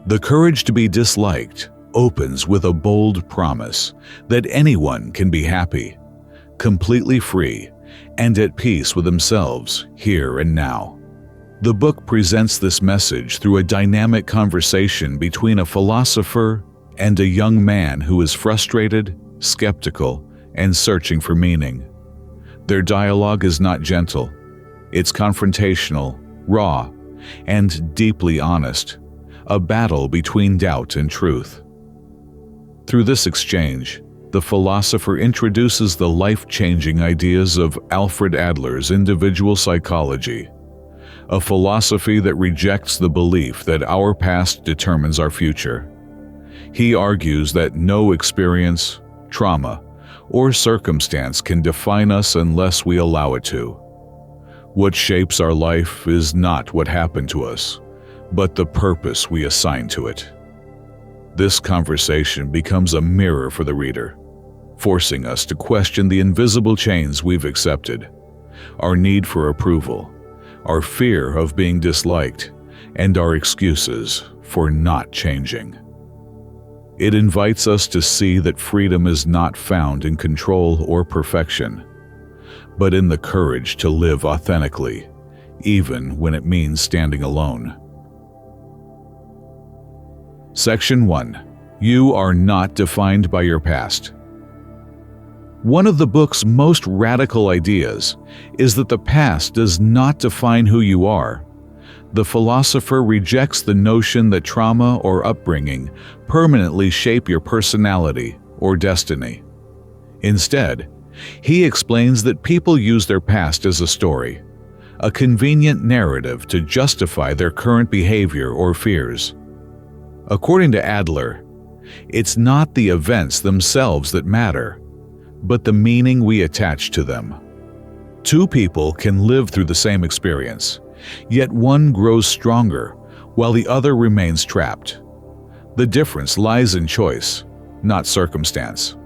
The courage to be disliked opens with a bold promise that anyone can be happy, completely free, and at peace with themselves here and now. The book presents this message through a dynamic conversation between a philosopher and a young man who is frustrated, skeptical, and searching for meaning. Their dialogue is not gentle. It's confrontational, raw, and deeply honest, a battle between doubt and truth. Through this exchange, the philosopher introduces the life-changing ideas of Alfred Adler's individual psychology, a philosophy that rejects the belief that our past determines our future. He argues that no experience, trauma, or circumstance can define us unless we allow it to. What shapes our life is not what happened to us, but the purpose we assign to it. This conversation becomes a mirror for the reader, forcing us to question the invisible chains we've accepted, our need for approval, our fear of being disliked, and our excuses for not changing. It invites us to see that freedom is not found in control or perfection, but in the courage to live authentically, even when it means standing alone. Section 1. You are not defined by your past. One of the book's most radical ideas is that the past does not define who you are. The philosopher rejects the notion that trauma or upbringing permanently shape your personality or destiny. Instead, he explains that people use their past as a story, a convenient narrative to justify their current behavior or fears. According to Adler, it's not the events themselves that matter, but the meaning we attach to them. Two people can live through the same experience, yet one grows stronger while the other remains trapped. The difference lies in choice, not circumstance.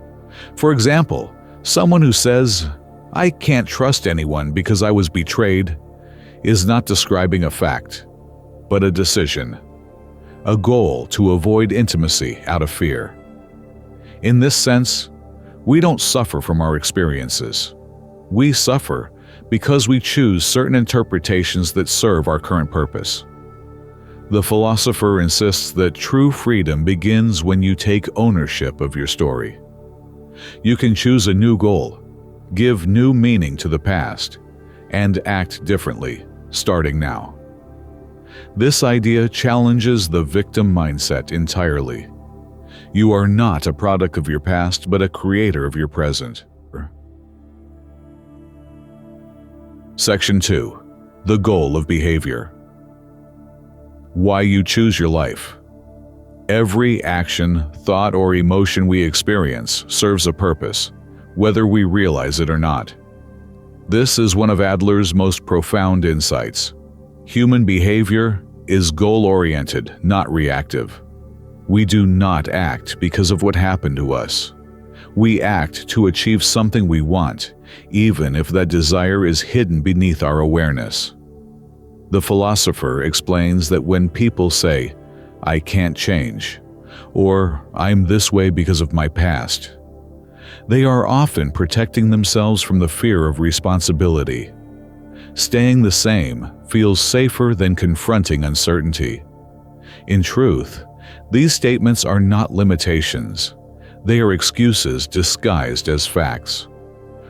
For example, someone who says, "I can't trust anyone because I was betrayed," is not describing a fact, but a decision, a goal to avoid intimacy out of fear. In this sense, we don't suffer from our experiences. We suffer because we choose certain interpretations that serve our current purpose. The philosopher insists that true freedom begins when you take ownership of your story. You can choose a new goal, give new meaning to the past, and act differently, starting now. This idea challenges the victim mindset entirely. You are not a product of your past, but a creator of your present. Section 2. The goal of behavior. Why you choose your life. Every action, thought, or emotion we experience serves a purpose, whether we realize it or not. This is one of Adler's most profound insights. Human behavior is goal-oriented, not reactive. We do not act because of what happened to us. We act to achieve something we want, even if that desire is hidden beneath our awareness. The philosopher explains that when people say, "I can't change," or "I'm this way because of my past," they are often protecting themselves from the fear of responsibility. Staying the same feels safer than confronting uncertainty. In truth, these statements are not limitations. They are excuses disguised as facts.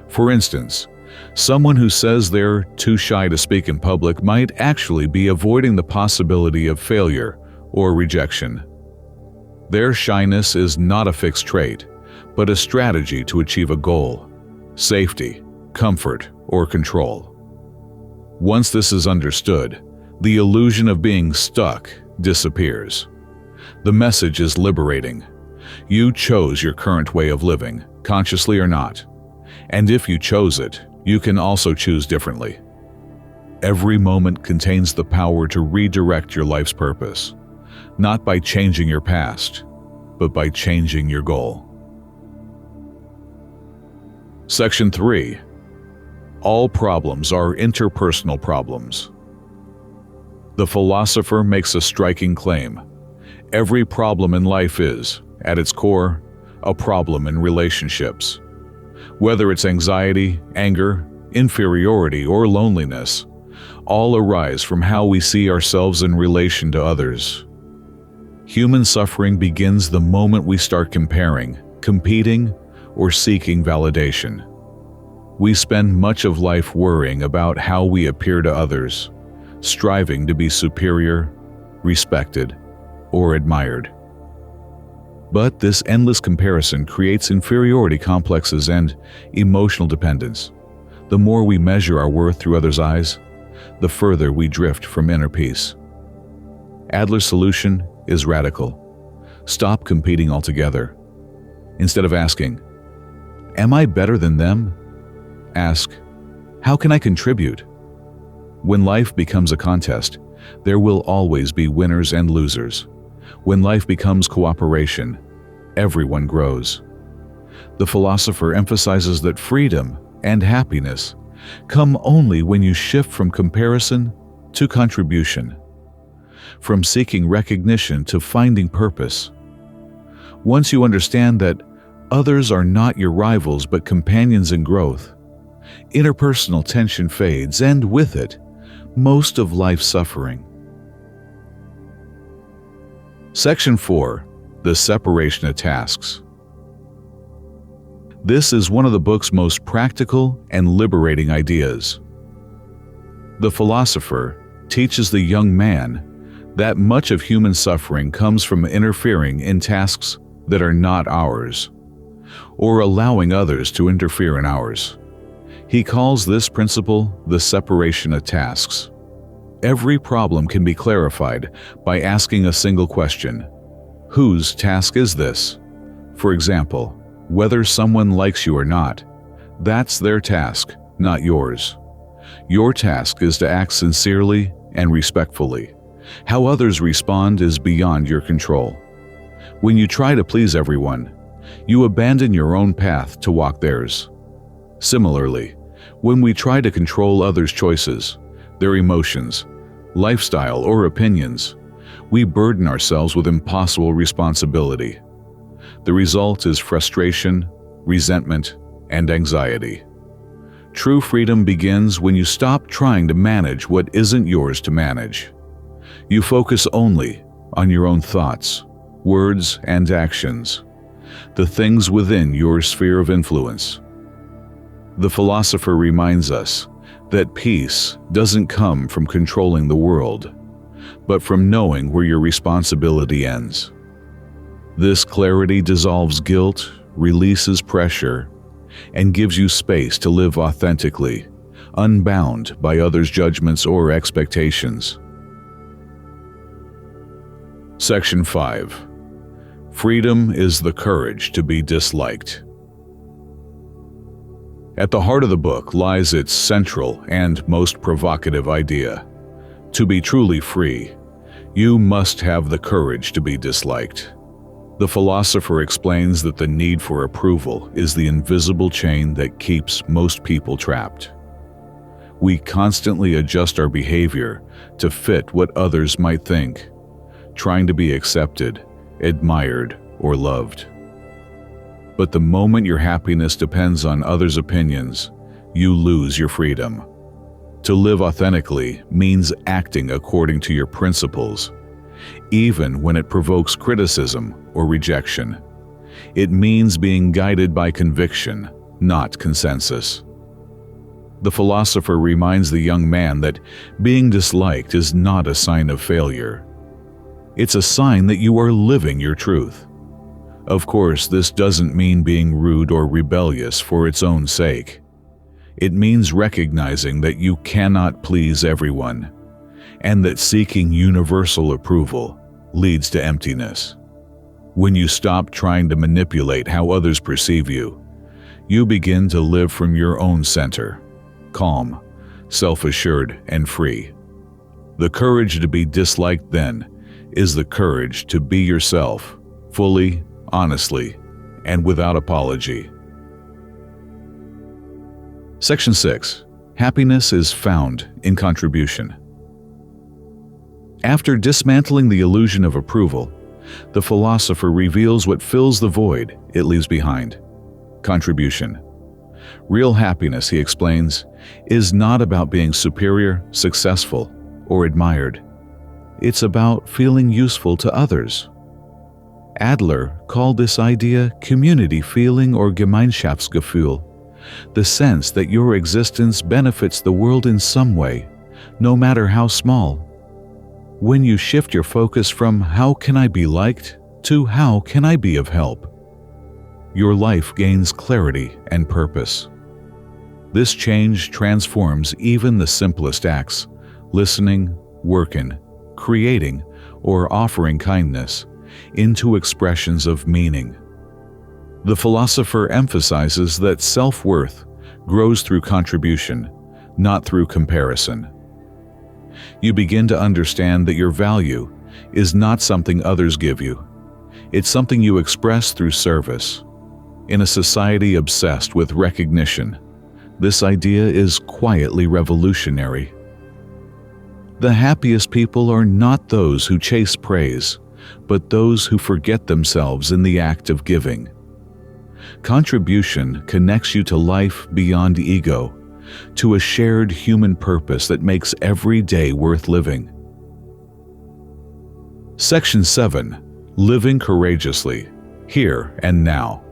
For instance, someone who says they're too shy to speak in public might actually be avoiding the possibility of failure or rejection. Their shyness is not a fixed trait, but a strategy to achieve a goal, safety, comfort, or control. Once this is understood, the illusion of being stuck disappears. The message is liberating. You chose your current way of living, consciously or not. And if you chose it, you can also choose differently. Every moment contains the power to redirect your life's purpose, not by changing your past, but by changing your goal. Section 3. All problems are interpersonal problems. The philosopher makes a striking claim. Every problem in life is, at its core, a problem in relationships. Whether it's anxiety, anger, inferiority, or loneliness, all arise from how we see ourselves in relation to others. Human suffering begins the moment we start comparing, competing, or seeking validation. We spend much of life worrying about how we appear to others, striving to be superior, respected, or admired. But this endless comparison creates inferiority complexes and emotional dependence. The more we measure our worth through others' eyes, the further we drift from inner peace. Adler's solution is radical. Stop competing altogether. Instead of asking, "Am I better than them?" ask, "How can I contribute?" When life becomes a contest, there will always be winners and losers. When life becomes cooperation, everyone grows. The philosopher emphasizes that freedom and happiness come only when you shift from comparison to contribution, from seeking recognition to finding purpose. Once you understand that others are not your rivals but companions in growth, interpersonal tension fades, and with it, most of life's suffering. Section 4. The Separation of Tasks. This is one of the book's most practical and liberating ideas. The philosopher teaches the young man that much of human suffering comes from interfering in tasks that are not ours, or allowing others to interfere in ours. He calls this principle the separation of tasks. Every problem can be clarified by asking a single question: whose task is this? For example, whether someone likes you or not, that's their task, not yours. Your task is to act sincerely and respectfully. How others respond is beyond your control. When you try to please everyone, you abandon your own path to walk theirs. Similarly, when we try to control others' choices, their emotions, lifestyle, or opinions, we burden ourselves with impossible responsibility. The result is frustration, resentment, and anxiety. True freedom begins when you stop trying to manage what isn't yours to manage. You focus only on your own thoughts, words, and actions, the things within your sphere of influence. The philosopher reminds us that peace doesn't come from controlling the world, but from knowing where your responsibility ends. This clarity dissolves guilt, releases pressure, and gives you space to live authentically, unbound by others' judgments or expectations. Section 5. Freedom is the courage to be disliked. At the heart of the book lies its central and most provocative idea. To be truly free, you must have the courage to be disliked. The philosopher explains that the need for approval is the invisible chain that keeps most people trapped. We constantly adjust our behavior to fit what others might think, trying to be accepted, admired, or loved. But the moment your happiness depends on others' opinions, you lose your freedom. To live authentically means acting according to your principles, even when it provokes criticism or rejection. It means being guided by conviction, not consensus. The philosopher reminds the young man that being disliked is not a sign of failure. It's a sign that you are living your truth. Of course, this doesn't mean being rude or rebellious for its own sake. It means recognizing that you cannot please everyone, and that seeking universal approval leads to emptiness. When you stop trying to manipulate how others perceive you, you begin to live from your own center, calm, self-assured, and free. The courage to be disliked, then, is the courage to be yourself, fully, honestly, and without apology. Section 6. Happiness is found in contribution. After dismantling the illusion of approval, the philosopher reveals what fills the void it leaves behind: contribution. Real happiness, he explains, is not about being superior, successful, or admired. It's about feeling useful to others. Adler called this idea community feeling or Gemeinschaftsgefühl, the sense that your existence benefits the world in some way, no matter how small. When you shift your focus from "how can I be liked" to "how can I be of help," your life gains clarity and purpose. This change transforms even the simplest acts: listening, working, creating, or offering kindness, into expressions of meaning. The philosopher emphasizes that self-worth grows through contribution, not through comparison. You begin to understand that your value is not something others give you. It's something you express through service. In a society obsessed with recognition, this idea is quietly revolutionary. The happiest people are not those who chase praise, but those who forget themselves in the act of giving. Contribution connects you to life beyond ego, to a shared human purpose that makes every day worth living. Section 7. Living courageously, here and now.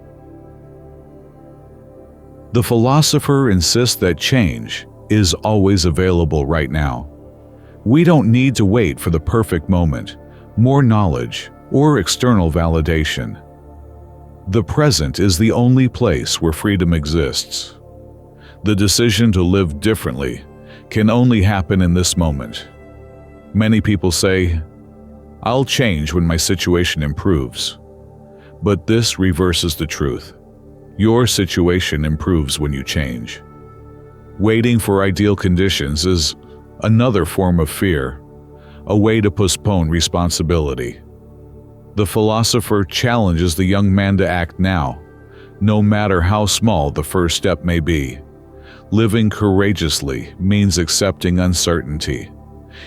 The philosopher insists that change is always available right now. We don't need to wait for the perfect moment, more knowledge, or external validation. The present is the only place where freedom exists. The decision to live differently can only happen in this moment. Many people say, "I'll change when my situation improves." But this reverses the truth. Your situation improves when you change. Waiting for ideal conditions is another form of fear, a way to postpone responsibility. The philosopher challenges the young man to act now, no matter how small the first step may be. Living courageously means accepting uncertainty.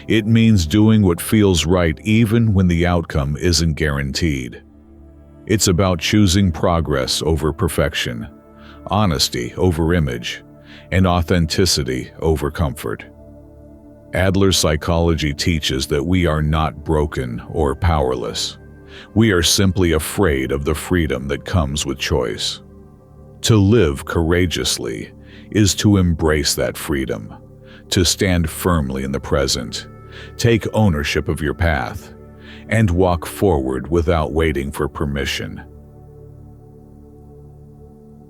It means doing what feels right even when the outcome isn't guaranteed. It's about choosing progress over perfection, honesty over image, and authenticity over comfort. Adler's psychology teaches that we are not broken or powerless. We are simply afraid of the freedom that comes with choice. To live courageously is to embrace that freedom, to stand firmly in the present, take ownership of your path, and walk forward without waiting for permission.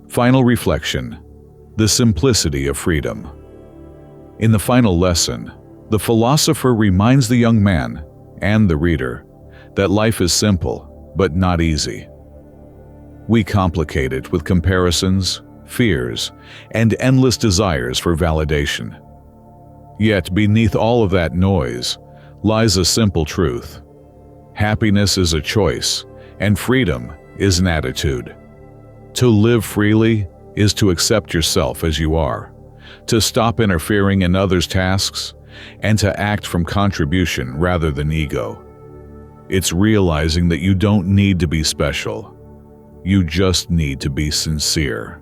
Final reflection: the simplicity of freedom. In the final lesson, the philosopher reminds the young man and the reader that life is simple but not easy. We complicate it with comparisons, fears, and endless desires for validation. Yet beneath all of that noise lies a simple truth. Happiness is a choice, and freedom is an attitude. To live freely is to accept yourself as you are, to stop interfering in others' tasks, and to act from contribution rather than ego. It's realizing that you don't need to be special. You just need to be sincere.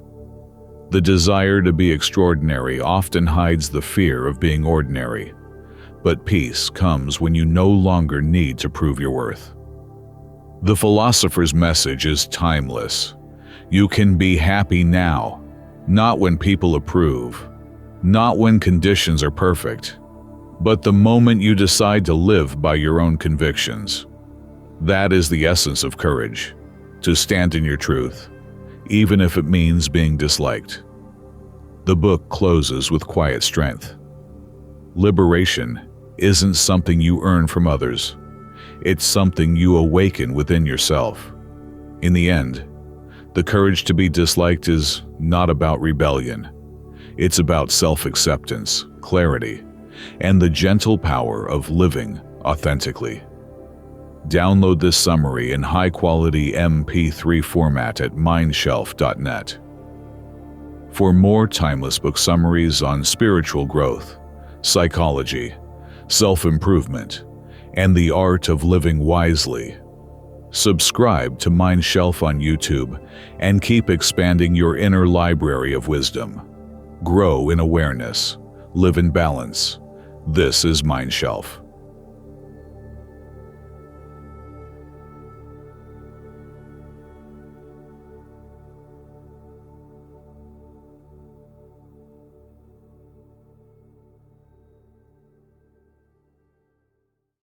The desire to be extraordinary often hides the fear of being ordinary, but peace comes when you no longer need to prove your worth. The philosopher's message is timeless. You can be happy now, not when people approve, not when conditions are perfect, but the moment you decide to live by your own convictions. That is the essence of courage, to stand in your truth, even if it means being disliked. The book closes with quiet strength. Liberation isn't something you earn from others. It's something you awaken within yourself. In the end, the courage to be disliked is not about rebellion. It's about self-acceptance, clarity, and the gentle power of living authentically. Download this summary in high-quality MP3 format at MindShelf.net. For more timeless book summaries on spiritual growth, psychology, self-improvement, and the art of living wisely, Subscribe to MindShelf on YouTube and keep expanding your inner library of wisdom. Grow in awareness. Live in balance. This is MindShelf.